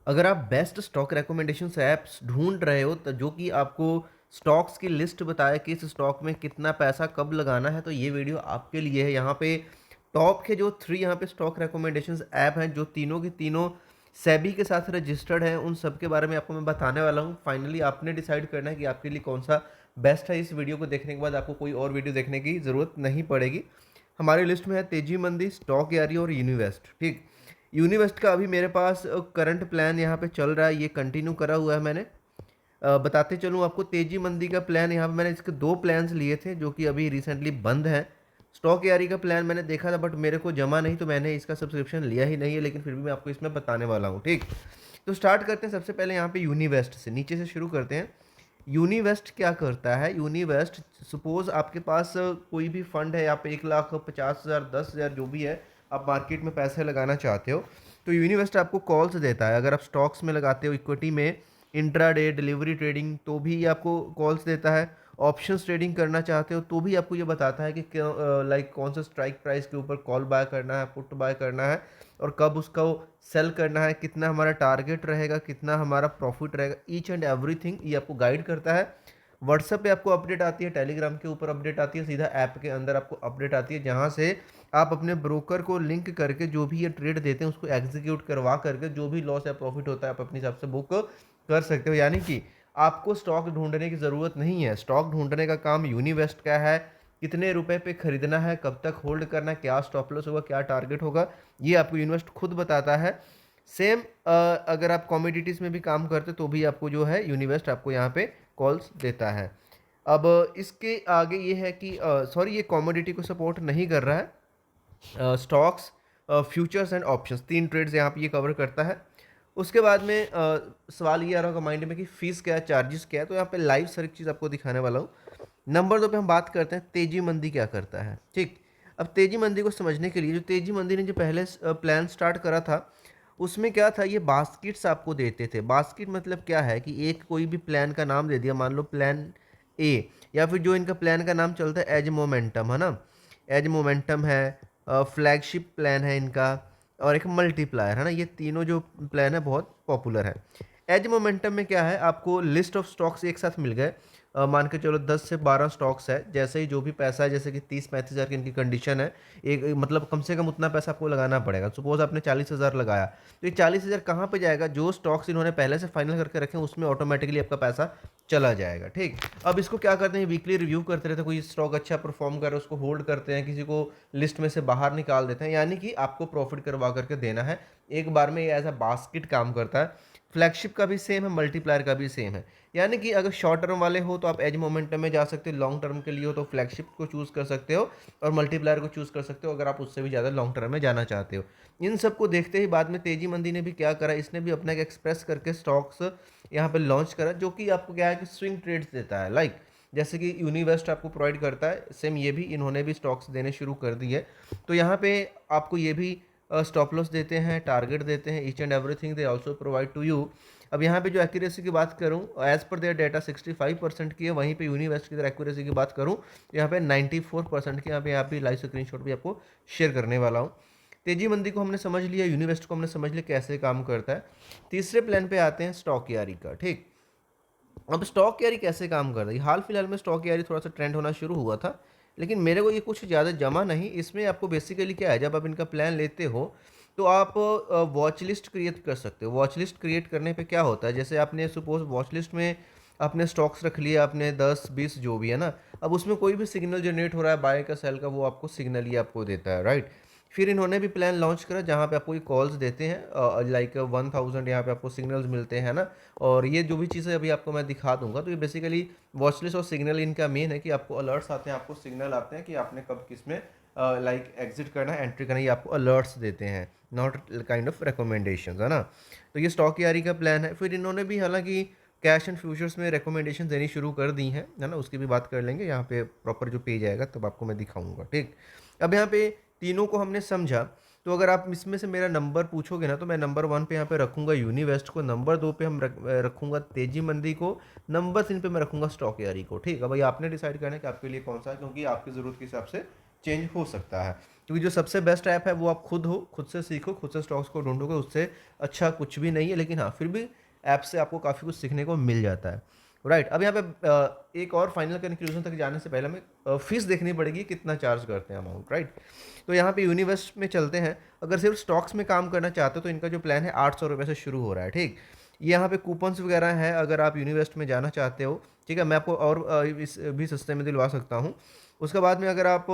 अगर आप best stock recommendations apps ढूँढ रहे हो तो जो कि आपको स्टॉक्स की लिस्ट बताए कि इस स्टॉक में कितना पैसा कब लगाना है, तो ये वीडियो आपके लिए है। यहाँ पे टॉप के जो 3 यहाँ पे स्टॉक रिकमेंडेशंस ऐप हैं, जो तीनों की तीनों सेबी के साथ रजिस्टर्ड हैं, उन सब के बारे में आपको मैं बताने वाला हूँ। फाइनली आपने डिसाइड करना है कि आपके लिए कौन-सा बेस्ट है। इस वीडियो को देखने के बाद आपको कोई और वीडियो देखने की ज़रूरत नहीं पड़ेगी। हमारी लिस्ट में है तेजी मंदी, स्टॉक यारी और यूनिवेस्ट, ठीक। यूनिवेस्ट का अभी मेरे पास करंट प्लान यहाँ पे चल रहा है, ये कंटिन्यू करा हुआ है मैंने। बताते चलूँ आपको, तेजी मंदी का प्लान यहाँ पे मैंने इसके 2 प्लान्स लिए थे जो कि अभी रिसेंटली बंद हैं। स्टॉक यारी का प्लान मैंने देखा था बट मेरे को जमा नहीं, तो मैंने इसका सब्सक्रिप्शन लिया ही नहीं है, लेकिन फिर भी मैं आपको इसमें बताने वाला हूँ, ठीक। तो स्टार्ट करते हैं सबसे पहले यहाँ पे यूनिवेस्ट से, नीचे से शुरू करते हैं। यूनिवेस्ट क्या करता है? यूनिवेस्ट, सपोज आपके पास कोई भी फंड है, आप 1,50,000 10,000 जो भी है, आप मार्केट में पैसे लगाना चाहते हो, तो यूनिवेस्ट आपको कॉल्स देता है। अगर आप स्टॉक्स में लगाते हो, इक्विटी में, इंट्राडे डिलीवरी ट्रेडिंग, तो भी ये आपको कॉल्स देता है। ऑप्शंस ट्रेडिंग करना चाहते हो तो भी आपको ये बताता है कि लाइक कौन सा स्ट्राइक प्राइस के ऊपर कॉल बाय करना है, पुट बाय करना है, और कब उसका सेल करना है, कितना हमारा टारगेट रहेगा, कितना हमारा प्रॉफिट रहेगा, ईच एंड एवरीथिंग ये आपको गाइड करता है। व्हाट्सएप पे आपको अपडेट आती है, टेलीग्राम के ऊपर अपडेट आती है, सीधा ऐप के अंदर आपको अपडेट आती है, जहाँ से आप अपने ब्रोकर को लिंक करके जो भी ये ट्रेड देते हैं उसको एग्जीक्यूट करवा करके जो भी लॉस या प्रॉफिट होता है आप अपने हिसाब से बुक कर सकते हो। यानी कि आपको स्टॉक ढूंढने की ज़रूरत नहीं है। स्टॉक ढूंढने का काम यूनिवेस्ट का है। कितने रुपए पे खरीदना है, कब तक होल्ड करना है, क्या स्टॉप लॉस होगा, क्या टारगेट होगा, ये आपको यूनिवेस्ट खुद बताता है। सेम अगर आप कमोडिटीज़ में भी काम करते तो भी आपको जो है यूनिवेस्ट आपको यहाँ पे कॉल्स देता है। अब इसके आगे ये है कि सॉरी, ये कमोडिटी को सपोर्ट नहीं कर रहा है। Stocks, futures and options, 3 trades यहाँ पे ये कवर करता है। उसके बाद में सवाल ये आ रहा होगा माइंड में कि फ़ीस क्या है, चार्जेस क्या है, तो यहाँ पे लाइव सारी चीज़ आपको दिखाने वाला हूँ। नंबर 2 पे हम बात करते हैं तेजी मंदी क्या करता है, ठीक। अब तेजी मंदी को समझने के लिए, जो तेजी मंदी ने जो पहले प्लान स्टार्ट करा था, उसमें क्या था, ये बास्केट्स आपको देते थे। बास्केट मतलब क्या है कि एक कोई भी प्लान का नाम दे दिया, मान लो प्लान ए, या फिर जो इनका प्लान का नाम चलता है एज मोमेंटम, है ना। एज मोमेंटम है, फ्लैगशिप प्लान है इनका, और एक मल्टीप्लायर है ना। ये तीनों जो प्लान है बहुत पॉपुलर है। एज मोमेंटम में क्या है, आपको लिस्ट ऑफ स्टॉक्स एक साथ मिल गए। मान के चलो 10 से 12 स्टॉक्स है, जैसे ही जो भी पैसा है, जैसे कि 30-35 हज़ार की इनकी कंडीशन है, एक मतलब कम से कम उतना पैसा आपको लगाना पड़ेगा। सपोज आपने 40,000 लगाया, तो ये 40,000 कहाँ पे जाएगा? जो स्टॉक्स इन्होंने पहले से फाइनल करके रखे हैं उसमें ऑटोमेटिकली आपका पैसा चला जाएगा, ठीक। अब इसको क्या करते हैं, वीकली रिव्यू करते रहते हैं। कोई स्टॉक अच्छा परफॉर्म कर रहा है उसको होल्ड करते हैं, किसी को लिस्ट में से बाहर निकाल देते हैं, यानी कि आपको प्रॉफिट करवा करके देना है एक बार में। ये एज अ बास्केट काम करता है। फ्लैगशिप का भी सेम है, मल्टीप्लायर का भी सेम है। यानी कि अगर शॉर्ट टर्म वाले हो तो आप एज मोमेंटम में जा सकते हो, लॉन्ग टर्म के लिए हो तो फ्लैगशिप को चूज़ कर सकते हो, और मल्टीप्लायर को चूज़ कर सकते हो अगर आप उससे भी ज़्यादा लॉन्ग टर्म में जाना चाहते हो। इन सब को देखते ही बाद में तेजी मंदी ने भी क्या करा, इसने भी अपना एक एक्सप्रेस करके स्टॉक्स यहाँ पे लॉन्च करा, जो कि आपको क्या है कि स्विंग ट्रेड्स देता है। लाइक जैसे कि यूनिवेस्ट आपको प्रोवाइड करता है, सेम ये भी इन्होंने भी स्टॉक्स देने शुरू कर दी है। तो यहाँ पे आपको ये भी स्टॉप लॉस देते हैं, टारगेट देते हैं, each and everything they also provide to you. अब यहाँ पे जो एक्यूरेसी की बात करूँ, एज पर देयर डेटा 65% की है, वहीं पे यूनिवेस्ट की अगर एक्यूरेसी की बात करूँ तो यहाँ पे 94% की। यहाँ पे आप भी लाइव स्क्रीनशॉट भी आपको शेयर करने वाला हूँ। तेजी मंदी को हमने समझ लिया, यूनिवेस्ट को हमने समझ लिया कैसे काम करता है। तीसरे प्लान पे आते हैं स्टॉक यारी का, ठीक। अब स्टॉक यारी कैसे काम कर रही है? हाल फिलहाल में स्टॉक यारी थोड़ा सा ट्रेंड होना शुरू हुआ था, लेकिन मेरे को ये कुछ ज़्यादा जमा नहीं। इसमें आपको बेसिकली क्या है, जब आप इनका प्लान लेते हो तो आप वॉच लिस्ट क्रिएट कर सकते हो। वॉच लिस्ट क्रिएट करने पे क्या होता है, जैसे आपने सपोज वॉच लिस्ट में आपने स्टॉक्स रख लिया, आपने 10-20 जो भी है ना, अब उसमें कोई भी सिग्नल जनरेट हो रहा है बाय का सेल का, वो आपको सिग्नल ही आपको देता है, राइट। फिर इन्होंने भी प्लान लॉन्च करा जहाँ पे आपको ये कॉल्स देते हैं, लाइक 1000 यहाँ पे आपको सिग्नल्स मिलते हैं ना। और ये जो भी चीज़ें अभी आपको मैं दिखा दूंगा, तो ये बेसिकली वॉच लिस्ट और सिग्नल इनका मेन है कि आपको अलर्ट्स आते हैं, आपको सिग्नल आते हैं कि आपने कब किस में लाइक एग्जिट करना है, एंट्री करना है, ये आपको अलर्ट्स देते हैं, नॉट काइंड ऑफ रिकमेंडेशंस, है ना। तो ये स्टॉक यारी का प्लान है। फिर इन्होंने भी हालांकि कैश एंड फ्यूचर्स में रिकमेंडेशन देनी शुरू कर दी हैं, है ना, उसकी भी बात कर लेंगे। यहाँ पे प्रॉपर जो पेज आएगा तब आपको मैं दिखाऊंगा, ठीक। अब यहाँ पे तीनों को हमने समझा। तो अगर आप इसमें से मेरा नंबर पूछोगे ना, तो मैं नंबर 1 पे यहाँ पे रखूँगा यूनिवेस्ट को, नंबर 2 पे हम रखूँगा तेजी मंदी को, नंबर 3 पे मैं रखूँगा स्टॉक यारी को, ठीक है। भाई आपने डिसाइड करना है कि आपके लिए कौन सा है, क्योंकि आपकी ज़रूरत के हिसाब से चेंज हो सकता है। क्योंकि जो सबसे बेस्ट ऐप है वो आप खुद हो, खुद से सीखो, खुद से स्टॉक्स को ढूंढोगे, उससे अच्छा कुछ भी नहीं है। लेकिन हाँ, फिर भी ऐप से आपको काफ़ी कुछ सीखने को मिल जाता है। राइट, अब यहाँ पे एक और फाइनल कंक्लूजन तक जाने से पहले हमें फीस देखनी पड़ेगी, कितना चार्ज करते हैं अमाउंट। राइट, तो यहाँ पे यूनिवर्स्ट में चलते हैं। अगर सिर्फ स्टॉक्स में काम करना चाहते हो तो इनका जो प्लान है 800 रुपये से शुरू हो रहा है। ठीक, ये यहाँ पे कूपन्स वगैरह हैं अगर आप यूनिवर्स्ट में जाना चाहते हो। ठीक है, मैं आपको और इस भी सस्ते में दिलवा सकता हूँ। उसके बाद में अगर आप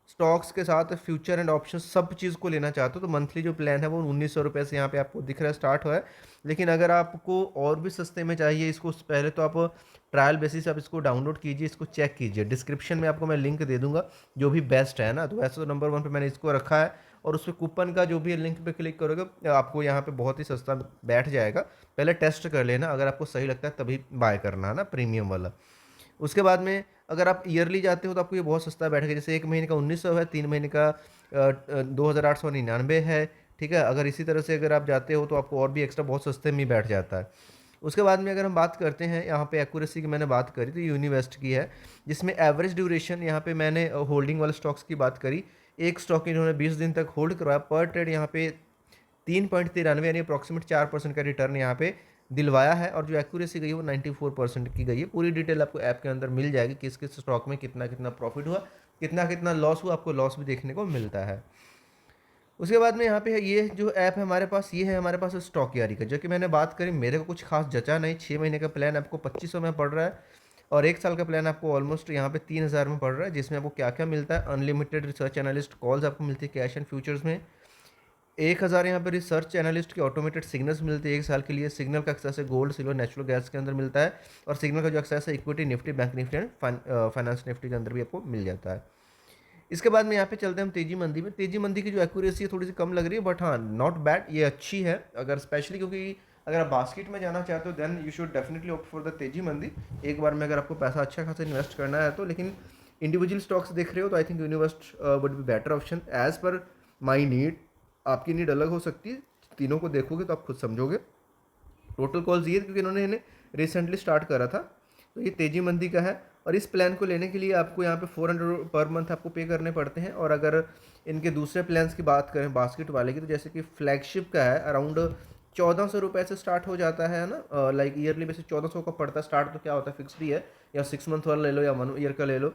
स्टॉक्स के साथ फ्यूचर एंड ऑप्शन सब चीज़ को लेना चाहते हो तो मंथली जो प्लान है वो 1900 रुपये से यहाँ पे आपको दिख रहा है स्टार्ट हुआ है। लेकिन अगर आपको और भी सस्ते में चाहिए इसको, पहले तो आप ट्रायल बेसिस आप इसको डाउनलोड कीजिए, इसको चेक कीजिए। डिस्क्रिप्शन में आपको मैं लिंक दे दूंगा जो भी बेस्ट है ना। तो वैसे तो नंबर 1 पे मैंने इसको रखा है, और उस पर कूपन का जो भी लिंक पे क्लिक करोगे आपको यहाँ पे बहुत ही सस्ता बैठ जाएगा। पहले टेस्ट कर लेना, अगर आपको सही लगता है तभी बाय करना है ना, प्रीमियम वाला। उसके बाद में अगर आप ईयरली जाते हो तो आपको ये बहुत सस्ता बैठेगा। जैसे 1 महीने का 1900 है, 3 महीने का 2899 है। ठीक है, अगर इसी तरह से अगर आप जाते हो तो आपको और भी एक्स्ट्रा बहुत सस्ते में ही बैठ जाता है। उसके बाद में अगर हम बात करते हैं यहाँ पे एक्यूरेसी की, मैंने बात करी तो यूनिवेस्ट की है, जिसमें एवरेज ड्यूरेशन यहाँ पे मैंने होल्डिंग वाले स्टॉक्स की बात करी। एक स्टॉक इन्होंने 20 दिन तक होल्ड करवाया, पर ट्रेड यहाँ पे 3.93 यानी अप्रॉक्सीमेट 4% का रिटर्न यहाँ पे दिलवाया है। और जो एक्यूरेसी गई है वो 94% की गई है। पूरी डिटेल आपको ऐप के अंदर मिल जाएगी, किस किस स्टॉक में कितना कितना प्रॉफिट हुआ, कितना कितना लॉस हुआ, आपको लॉस भी देखने को मिलता है। उसके बाद में यहाँ पे है ये जो ऐप है हमारे पास, ये है हमारे पास स्टॉक यारी का, जो कि मैंने बात करी, मेरे को कुछ खास जचा नहीं। 6 महीने का प्लान आपको 2500 में पड़ रहा है, और 1 साल का प्लान आपको ऑलमोस्ट यहाँ पे 3000 में पड़ रहा है, जिसमें आपको क्या क्या मिलता है। अनलिमिटेड रिसर्च एनालिस्ट कॉल्स आपको मिलती है कैश एंड फ्यूचर्स में। 1000 यहाँ पे रिसर्च एनालिस्ट की ऑटोमेटेड सिग्नल्स मिलते हैं 1 साल के लिए। सिग्नल का एक्सेस है गोल्ड, सिल्वर, नेचुरल गैस के अंदर मिलता है। और सिग्नल का जो एक्सेस है equity, Nifty, bank Nifty and finance Nifty के अंदर भी आपको मिल जाता है। इसके बाद में यहाँ पे चलते हैं हम तेजी मंदी में। तेजी मंदी की जो एक्यूरेसी है थोड़ी सी कम लग रही है, बट हाँ नॉट बैड, ये अच्छी है। अगर स्पेशली क्योंकि अगर आप बास्केट में जाना चाहते हो then you should definitely opt for the Teji Mandi, एक बार में अगर आपको पैसा अच्छा खासा इन्वेस्ट करना है तो। लेकिन इंडिविजुअल स्टॉक्स देख रहे हो तो I think universe would be better option as per my need. आपकी नीड अलग हो सकती है, तीनों को देखोगे तो आप खुद समझोगे। टोटल कॉल्स ये, क्योंकि इन्होंने इन्हें रिसेंटली स्टार्ट करा था, तो ये तेजी मंदी का है। और इस प्लान को लेने के लिए आपको यहाँ पे 400 पर मंथ आपको पे करने पड़ते हैं। और अगर इनके दूसरे प्लान्स की बात करें बास्केट वाले की, तो जैसे कि फ्लैगशिप का है अराउंड 1400 रुपये से स्टार्ट हो जाता है ना, लाइक ईयरली बेसिस 1400 का पड़ता है स्टार्ट। तो क्या होता है, फिक्स ही है, या 6 मंथ वाला ले लो या 1 ईयर का ले लो।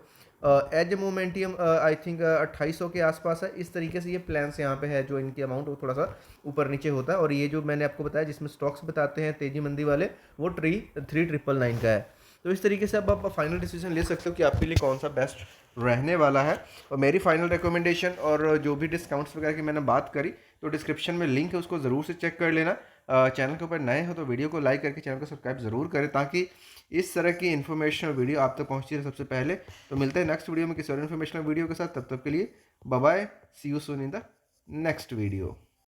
एज ए मोमेंटियम आई थिंक 2800 के आसपास है। इस तरीके से ये प्लान्स यहाँ पे है, जो इनकी अमाउंट वो थोड़ा सा ऊपर नीचे होता है। और ये जो मैंने आपको बताया जिसमें स्टॉक्स बताते हैं तेजी मंदी वाले, वो 3999 का है। तो इस तरीके से अब आप फाइनल डिसीजन ले सकते हो कि आपके लिए कौन सा बेस्ट रहने वाला है। और मेरी फाइनल रिकमेंडेशन और जो भी डिस्काउंट्स वगैरह की मैंने बात करी, तो डिस्क्रिप्शन में लिंक है, उसको ज़रूर से चेक कर लेना। चैनल के ऊपर नए हो तो वीडियो को लाइक करके चैनल को सब्सक्राइब ज़रूर करें, ताकि इस तरह की इन्फॉर्मेशन वीडियो आप तक पहुँचती रहे सबसे पहले। तो मिलते हैं नेक्स्ट वीडियो में किसी और इन्फॉर्मेशनल वीडियो के साथ। तब तक के लिए bye bye, see you soon in the next video.